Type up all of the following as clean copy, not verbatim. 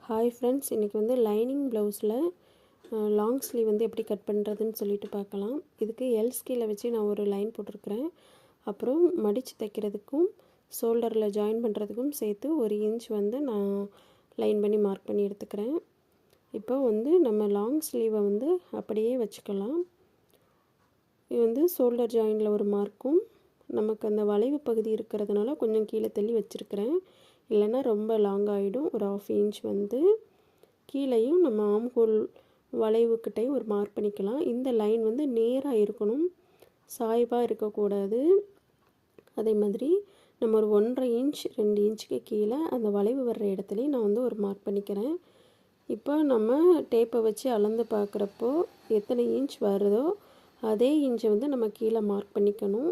Hi friends, இன்றைக்கி வந்து lining ப்ளவுஸில் லாங் ஸ்லீவ் வந்து எப்படி கட் பண்ணுறதுன்னு சொல்லிட்டு பார்க்கலாம். இதுக்கு எல் ஸ்கேலை வச்சு நான் ஒரு லைன் போட்டிருக்கிறேன். அப்புறம் மடித்து தைக்கிறதுக்கும் ஷோல்டரில் ஜாயின் பண்ணுறதுக்கும் சேர்த்து 1 இன்ச் வந்து நான் லைன் பண்ணி மார்க் பண்ணி எடுத்துக்கிறேன். இப்போ வந்து நம்ம லாங் ஸ்லீவை வந்து அப்படியே வச்சுக்கலாம். இது வந்து ஷோல்டர் ஜாயினில் ஒரு மார்க்கும், நமக்கு அந்த வளைவு பகுதி இருக்கிறதுனால கொஞ்சம் கீழே தள்ளி வச்சுருக்கிறேன். இல்லைன்னா ரொம்ப லாங் ஆகிடும். ஒரு 1/2 இன்ச் வந்து கீழேயும் நம்ம ஆம்ஹோல் வளைவுக்கிட்டையும் ஒரு மார்க் பண்ணிக்கலாம். இந்த லைன் வந்து நேராக இருக்கணும், சாய்வாக இருக்கக்கூடாது. அதே மாதிரி நம்ம ஒரு 1.5 இன்ச் 2 இன்ச்சுக்கு கீழே அந்த வளைவு வர்ற இடத்துலையும் நான் வந்து ஒரு மார்க் பண்ணிக்கிறேன். இப்போ நம்ம டேப்பை வச்சு அளந்து பார்க்குறப்போ எத்தனை இன்ச் வருதோ அதே இன்ச்சை வந்து நம்ம கீழே மார்க் பண்ணிக்கணும்.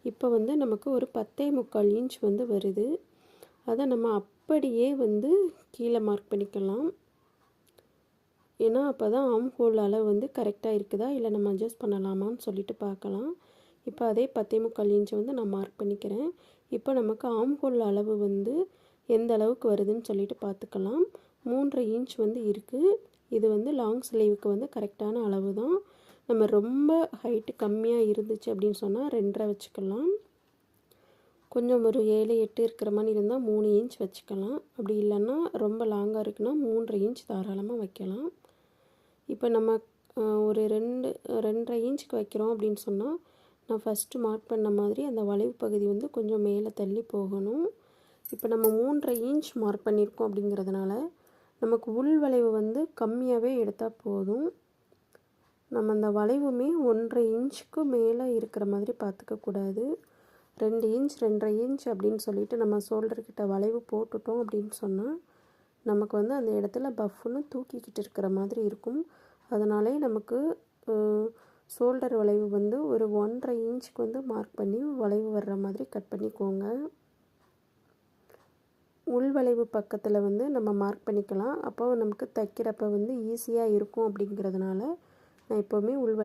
இப்போ வந்து நமக்கு ஒரு 10.25 இன்ச் வந்து வருது. அதை நம்ம அப்படியே வந்து கீழே மார்க் பண்ணிக்கலாம். ஏன்னா அப்போ தான் ஆம்ஹோல் அளவு வந்து கரெக்டாக இருக்குதா இல்லை நம்ம அட்ஜஸ்ட் பண்ணலாமான்னு சொல்லிட்டு பார்க்கலாம். இப்போ அதே 10.25 இன்ச்சை வந்து நான் மார்க் பண்ணிக்கிறேன். இப்போ நமக்கு ஆம்ஹோல் அளவு வந்து எந்த அளவுக்கு வருதுன்னு சொல்லிட்டு பார்த்துக்கலாம். 3.5 இன்ச் வந்து இருக்குது. இது வந்து லாங் ஸ்லீவுக்கு வந்து கரெக்டான அளவு தான். நம்ம ரொம்ப ஹைட்டு கம்மியாக இருந்துச்சு அப்படின்னு சொன்னால் 2.5 வச்சுக்கலாம். கொஞ்சம் ஒரு 7, 8 இருக்கிற மாதிரி இருந்தால் 3 இன்ச் வச்சுக்கலாம். அப்படி இல்லைன்னா ரொம்ப லாங்காக இருக்குன்னா 3.5 இன்ச் தாராளமாக வைக்கலாம். இப்போ நம்ம ஒரு 2.5 இன்ச்சுக்கு வைக்கிறோம் அப்படின்னு சொன்னால் நான் ஃபஸ்ட்டு மார்க் பண்ண மாதிரி அந்த வளைவு பகுதி வந்து கொஞ்சம் மேலே தள்ளி போகணும். இப்போ நம்ம 3.5 இன்ச் மார்க் பண்ணியிருக்கோம் அப்படிங்கிறதுனால நமக்கு உள் வளைவு வந்து கம்மியாகவே எடுத்தால் போதும். நம்ம அந்த வளைவுமே 1.5 இன்ச்சுக்கு மேலே இருக்கிற மாதிரி பார்த்துக்கக்கூடாது. 2 இன்ச் 2.5 இன்ச் அப்படின்னு சொல்லிட்டு நம்ம ஷோல்டர்கிட்ட வளைவு போட்டுட்டோம் அப்படின்னு சொன்னால் நமக்கு வந்து அந்த இடத்துல பஃப்னு தூக்கிக்கிட்டு இருக்கிற மாதிரி இருக்கும். அதனாலே நமக்கு ஷோல்டர் வளைவு வந்து ஒரு 1.5 இன்ச்சுக்கு வந்து மார்க் பண்ணி வளைவு வர்ற மாதிரி கட் பண்ணிக்கோங்க. உள் வளைவு பக்கத்தில் வந்து நம்ம மார்க் பண்ணிக்கலாம். அப்போ நமக்கு தைக்கிறப்ப வந்து ஈஸியாக இருக்கும் அப்படிங்கிறதுனால நான் எப்போவுமே